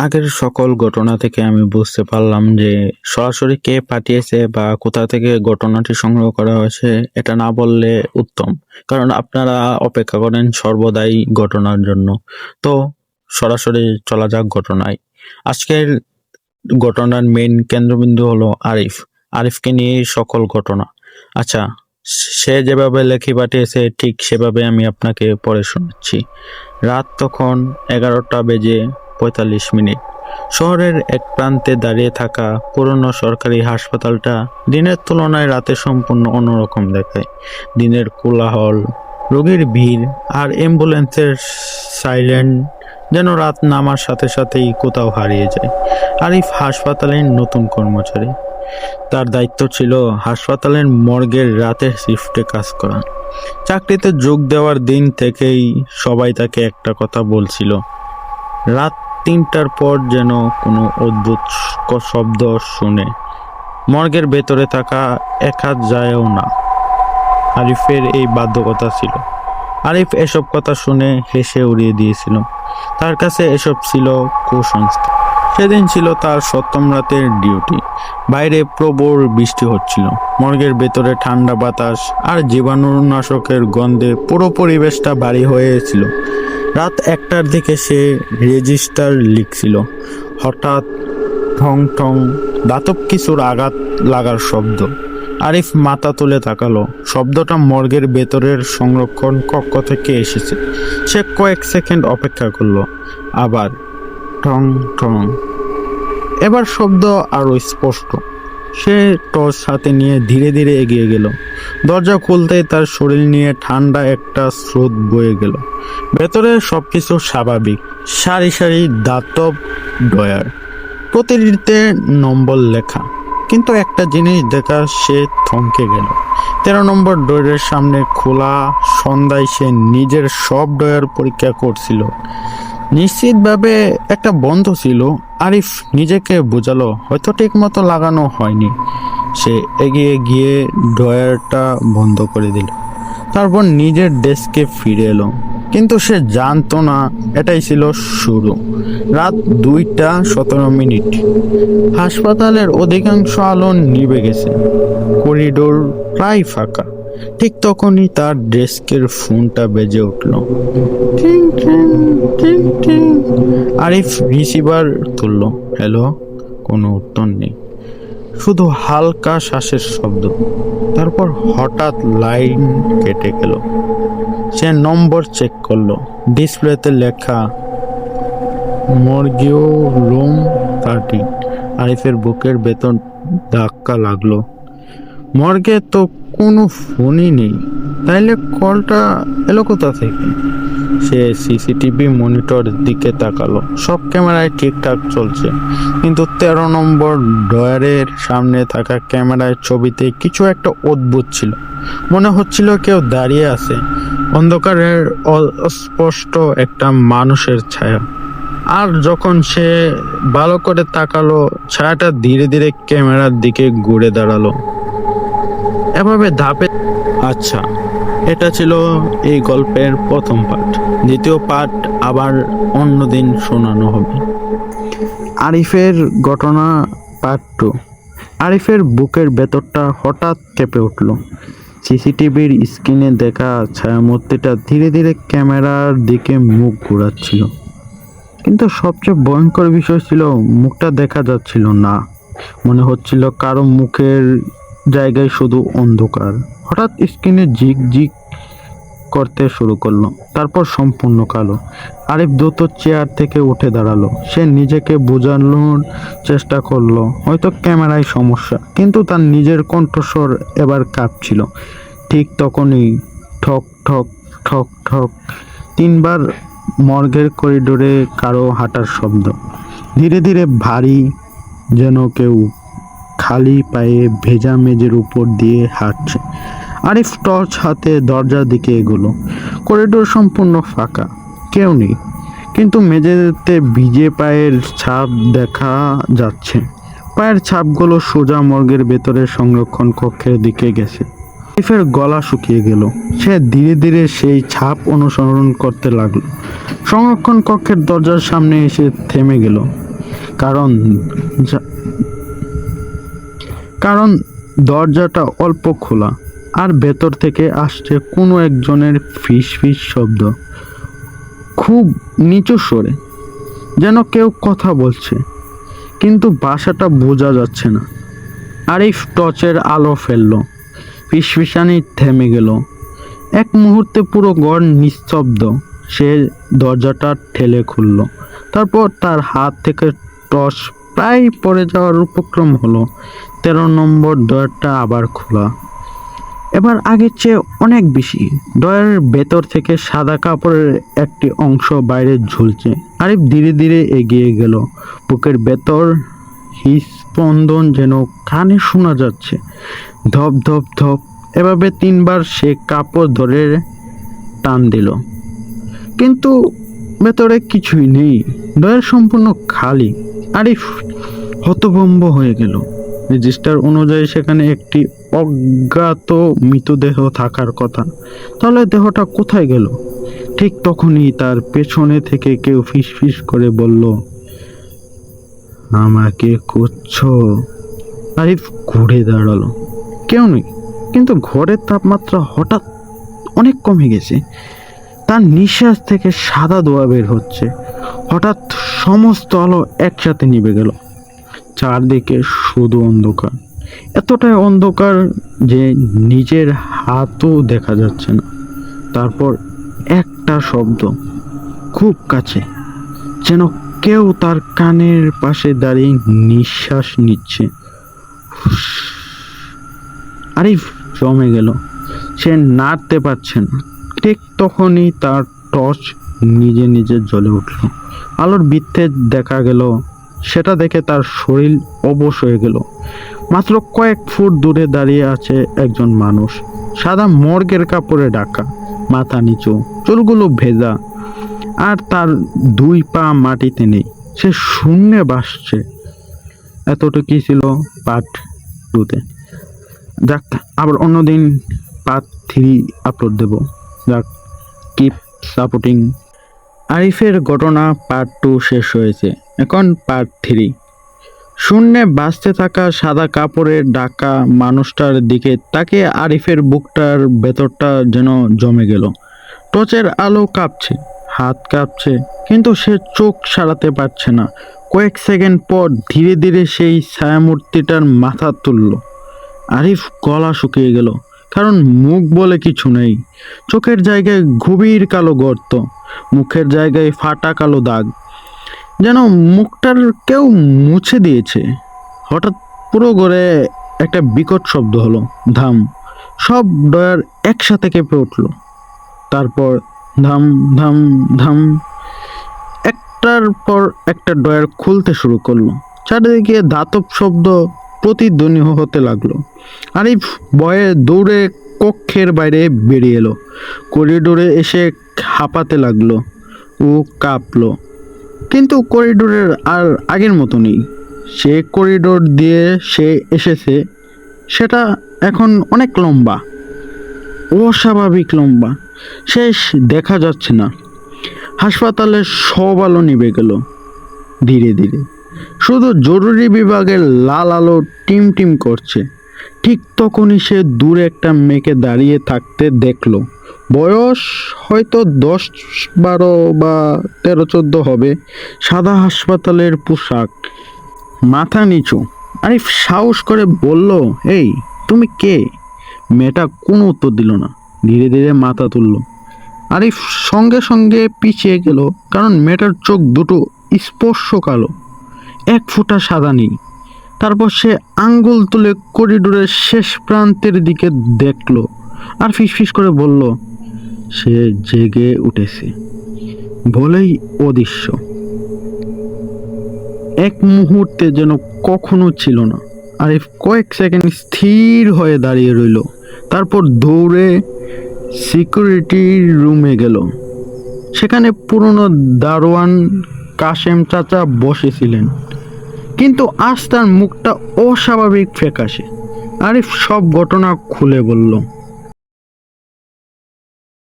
আগের সকল ঘটনা থেকে আমি বুঝতে পারলাম যে সরাসরি কে পাঠিয়েছে বা কোথা থেকে ঘটনাটি সংগ্রহ করা হয়েছে এটা না বললে উত্তম। কারণ আপনারা অপেক্ষা করেন সর্বদাই ঘটনার জন্য। তো সরাসরি চলা যাক ঘটনায়। আজকের ঘটনার মেইন কেন্দ্রবিন্দু হলো আরিফ। আরিফকে নিয়েই সকল ঘটনা। আচ্ছা, সে যেভাবে লেখি পাঠিয়েছে ঠিক সেভাবে আমি আপনাকে পড়ে শোনাচ্ছি। রাত তখন 11:45। শহরের এক প্রান্তে দাঁড়িয়ে থাকা পুরনো সরকারি হাসপাতালটা দিনের তুলনায় রাতে সম্পূর্ণ অন্যরকম দেখায়। দিনের কোলাহল, রোগীর ভিড় আর অ্যাম্বুলেন্সের সাইলেন্ট যেন রাত নামার সাথে সাথেই কোথাও হারিয়ে যায়। আরিফ হাসপাতালের নতুন কর্মচারী। তার দায়িত্ব ছিল হাসপাতালের মর্গের রাতের শিফটে কাজ করা। চাকরিতে যোগ দেওয়ার দিন থেকেই সবাই তাকে একটা কথা বলছিল, রাত 3টার পর যেন কোনো অদ্ভুত শব্দ শুনে মর্গের ভেতরে থাকা এক হাত যায়ও না। আরিফের এই বাধ্যকতা ছিল। আরিফ এসব কথা শুনে হেসে উড়িয়ে দিয়েছিল। তার কাছে এসব ছিল কুসংস্কার। সেদিন ছিল তার সপ্তম রাতের ডিউটি। বাইরে প্রবল বৃষ্টি হচ্ছিল। মর্গের ভেতরে ঠান্ডা বাতাস আর জীবাণুনাশকের গন্ধে পুরো পরিবেশটা ভারী হয়েছিল। রাত 1টার দিকে সে রেজিস্টার লিখছিল। হঠাৎ ঠং ঠং দাতব কিছুর আঘাত লাগার শব্দ। আরিফ মাথা তুলে তাকালো। শব্দটা মর্গের ভেতরের সংরক্ষণ কক্ষ থেকে এসেছে। সে কয়েক সেকেন্ড অপেক্ষা করলো। আবার ঠং ঠং। এবার শব্দ আরো স্পষ্ট। সে টর্চ হাতে নিয়ে ধীরে ধীরে এগিয়ে গেল। দরজা খুলতেই তার শরীর নিয়ে ঠান্ডা একটা স্রোত বয়ে গেল। ভেতরে সবকিছু স্বাভাবিক। সারি সারি দাতব ড্রয়ার, প্রতিটিতে নম্বর লেখা। কিন্তু একটা জিনিস দেখা সে থমকে গেল। 13 নম্বর ড্রয়ারের সামনে খোলা। সন্ধ্যায় সে নিজের সব ড্রয়ার পরীক্ষা করছিল। নিশ্চিতভাবে একটা বন্ধ ছিল। আরিফ নিজেকে বোঝালো হয়তো ঠিক মতো লাগানো হয়নি। সে এগিয়ে গিয়ে ড্রয়ারটা বন্ধ করে দিল। তারপর নিজের ডেস্কে ফিরে এলো। কিন্তু সে জানতো না এটাই ছিল শুরু। রাত 2টা 17 মিনিট। হাসপাতালের অধিকাংশ আলো নিভে গেছে। করিডোর প্রায় ফাঁকা। ঠিক তখনই তার ডেস্কের ফোনটা বেজে উঠল। টিং টিং টিং টিং। আরিফ রিসিভার তুলল। হ্যালো। কোনো উত্তর নেই, শুধু হালকা শ্বাসের শব্দ। তারপর হঠাৎ লাইন কেটে গেল। সে নম্বর চেক করলো। ডিসপ্লেতে লেখা মর্গিও রুম 13। আরিফের বুকের ভেতর ধাক্কা লাগলো। মর্গে তো কোনো ফোনই নেই, তাইলে কলটা এলো কোথা থেকে? সে সিসিটিভি মনিটর দিকে তাকালো। সব ক্যামেরায় ঠিকঠাক চলছে, কিন্তু 13 নম্বর ড্রয়ারের সামনে থাকা ক্যামেরার ছবিতে কিছু একটা অদ্ভুত ছিল। মনে হচ্ছিল কেউ দাঁড়িয়ে আছে, অন্ধকারের অস্পষ্ট একটা মানুষের ছায়া। আর যখন সে ভালো করে তাকালো, ছায়াটা ধীরে ধীরে ক্যামেরার দিকে ঘুরে দাঁড়ালো। এভাবে ধাপে। আচ্ছা, এটা ছিল এই গল্পের প্রথম পার্ট। দ্বিতীয় পার্ট আবার অন্যদিন শোনানো হবে। আরিফের ঘটনা পার্ট 2। আরিফের বুকের ভেতরটা হঠাৎ কেঁপে উঠল। সিসিটিভির স্ক্রিনে দেখা ছায়ামূর্তিটা ধীরে ধীরে ক্যামেরার দিকে মুখ ঘোরাচ্ছিল। কিন্তু সবচেয়ে ভয়ঙ্কর বিষয় ছিল মুখটা দেখা যাচ্ছিল না। মনে হচ্ছিল কারো মুখের জায়গায় শুধু অন্ধকার। হঠাৎ স্ক্রিনে জিগ জিগ করতে শুরু করলো। তারপর সম্পূর্ণ কালো। আরিফ দ্রুত চেয়ার থেকে উঠে দাঁড়ালো। সে নিজেকে বোঝানোর চেষ্টা করলো হয়তো ক্যামেরায় সমস্যা, কিন্তু তার নিজের কণ্ঠস্বর এবার কাঁপছিল। ঠিক তখনই ঠক ঠক ঠক ঠক 3বার মর্গের করিডোরে কারো হাঁটার শব্দ। ধীরে ধীরে ভারী, যেন কেউ খালি পায়ে ভেজা মেঝের উপর দিয়ে হাঁটছে। আরিফ টর্চ হাতে দরজার দিকে এগোলো। করিডোর সম্পূর্ণ ফাঁকা, কেউ নেই, কিন্তু মেঝেতে ভিজে পায়ের ছাপ দেখা যাচ্ছে। পায়ের ছাপগুলো সোজা মর্গের ভেতরে সংরক্ষণ কক্ষের দিকে গেছে। আরিফের গলা শুকিয়ে গেল। সে ধীরে ধীরে সেই ছাপ অনুসরণ করতে লাগলো। সংরক্ষণ কক্ষের দরজার সামনে এসে থেমে গেল। কারণ কারণ দরজাটা অল্প খোলা আর ভেতর থেকে আসছে কোনো একজনের ফিস ফিস শব্দ, খুব নিচু স্বরে, যেন কেউ কথা বলছে, কিন্তু ভাষাটা বোঝা যাচ্ছে না। আরিফ টর্চের আলো ফেলল, ফিসফিসানি থেমে গেল। এক মুহূর্তে পুরো ঘর নিস্তব্ধ। সে দরজাটা ঠেলে খুলল, তারপর তার হাত থেকে টর্চ প্রায় পড়ে যাওয়ার উপক্রম হলো। 13 নম্বর ডয়ারটা আবার খোলা, এবার আগের চেয়ে অনেক বেশি। ডয়ারের ভেতর থেকে সাদা কাপড়ের একটি অংশ বাইরে ঝুলছে। আরিফ ধীরে ধীরে এগিয়ে গেল, বুকের ভেতর হৃৎস্পন্দন যেন কানে শোনা যাচ্ছে, ধপ ধপ ধপ। এভাবে 3 বার সে কাপড় ধরে টান দিল, কিন্তু ভেতরে কিছুই নেই। ডয়ার সম্পূর্ণ খালি। আরিফ হতভম্ব হয়ে গেল। রেজিস্টার অনুযায়ী সেখানে একটি অজ্ঞাত মৃতদেহ থাকার কথা, তাহলে দেহটা কোথায় গেল? ঠিক তখনই তার পেছনে থেকে কেউ ফিসফিস করে বলল, আমাকে খুঁজছো? আরিফ ঘুরে দাঁড়ালো, কেউ নেই, কিন্তু ঘরের তাপমাত্রা হঠাৎ অনেক কমে গেছে। তার নিঃশ্বাস থেকে সাদা ধোঁয়া বের হচ্ছে। হঠাৎ সমস্ত আলো একসাথে নিভে গেল। চারদিকে শুধু অন্ধকার, এতটাই অন্ধকার যে নিজের হাতও দেখা যাচ্ছে না। তারপর একটা শব্দ, খুব কাছে, যেন কেউ তার কানের পাশে দাঁড়িয়ে নিঃশ্বাস নিচ্ছে। আরিফ জমে গেল, সে নাড়তে পারছে না। ঠিক তখনই তার টর্চ নিজে নিজে জ্বলে উঠল। আলোর বৃত্তে দেখা গেল, সেটা দেখে তার শরীর অবশ হয়ে গেল। মাত্র কয়েক ফুট দূরে দাঁড়িয়ে আছে একজন মানুষ, সাদা মর্গের কাপড়ে ঢাকা, মাথা নিচু, চুলগুলো ভেজা, আর তার 2 পা মাটিতে নেই। সে শূন্যে ভাসছে। এতটুকুই ছিল পার্ট 2-তে। যাক, আবার অন্যদিন পার্ট 3 আপলোড দেব। যাক, কিপ সাপোর্টিং। আরিফের ঘটনা পার্ট 2 শেষ হয়েছে, এখন পার্ট 3। শূন্যে ভাসতে থাকা সাদা কাপড়ে ঢাকা মানুষটার দিকে তাকে আরিফের বুকটার ভেতরটা যেন জমে গেল। টর্চের আলো কাঁপছে, হাত কাঁপছে, কিন্তু সে চোখ সারাতে পারছে না। কয়েক সেকেন্ড পর ধীরে ধীরে সেই ছায়ামূর্তিটার মাথা তুলল। আরিফ গলা শুকিয়ে গেল, কারণ মুখ বলে কিছু নেই। চোখের জায়গায় গভীর কালো গর্ত, মুখের জায়গায় ফাটা কালো দাগ, যেন মুখটার কেউ মুছে দিয়েছে। হঠাৎ পুরো ঘরে একটা বিকট শব্দ হলো, ধাম। সব ডয়ার একসাথে কেঁপে উঠল। তারপর ধাম ধাম ধাম, একটার পর একটা ডয়ার খুলতে শুরু করলো। চারিদিকে ধাতব শব্দ প্রতিধ্বনি হতে লাগলো। আরিফ ভয়ে দৌড়ে কক্ষের বাইরে বেরিয়ে এলো। করিডোরে এসে হাঁপাতে লাগলো, ও কাঁপলো। কিন্তু করিডোরের আর আগের মতো নেই। সে করিডোর দিয়ে সে এসেছে, সেটা এখন অনেক লম্বা, অস্বাভাবিক লম্বা। শেষ দেখা যাচ্ছে না। হাসপাতালের সব আলো নিভে গেল ধীরে ধীরে। শুধু জরুরি বিভাগের লাল আলো টিম টিম করছে। ঠিক তখনই সে দূরে একটা মেয়েকে দাঁড়িয়ে থাকতে দেখলো। বয়স হয়তো 10-12 বা 13-14 হবে। সাদা হাসপাতালের পোশাক, মাথা নিচু। আরিফ সাহস করে বলল, এই তুমি কে? মেয়েটা কোনো উত্তর দিল না, ধীরে ধীরে মাথা তুলল। আরিফ সঙ্গে সঙ্গে পিছিয়ে গেল, কারণ মেয়েটার চোখ দুটো স্পর্শ কালো, 1 ফোঁটা সাদা নেই। তারপর সে আঙ্গুল তুলে করিডোরের শেষ প্রান্তের দিকে দেখলো আর ফিসফিস করে বলল, সে জেগে উঠেছে বলেই অদৃশ্য। এক মুহূর্তে যেন কখনো ছিল না। আরিফ কয়েক সেকেন্ড স্থির হয়ে দাঁড়িয়ে রইল, তারপর দৌড়ে সিকিউরিটি রুমে গেল। সেখানে পুরনো দারোয়ান কাশেম চাচা বসেছিলেন, কিন্তু আজ তার মুখটা অস্বাভাবিক ফ্যাকাশে। আরিফ সব ঘটনা খুলে বলল।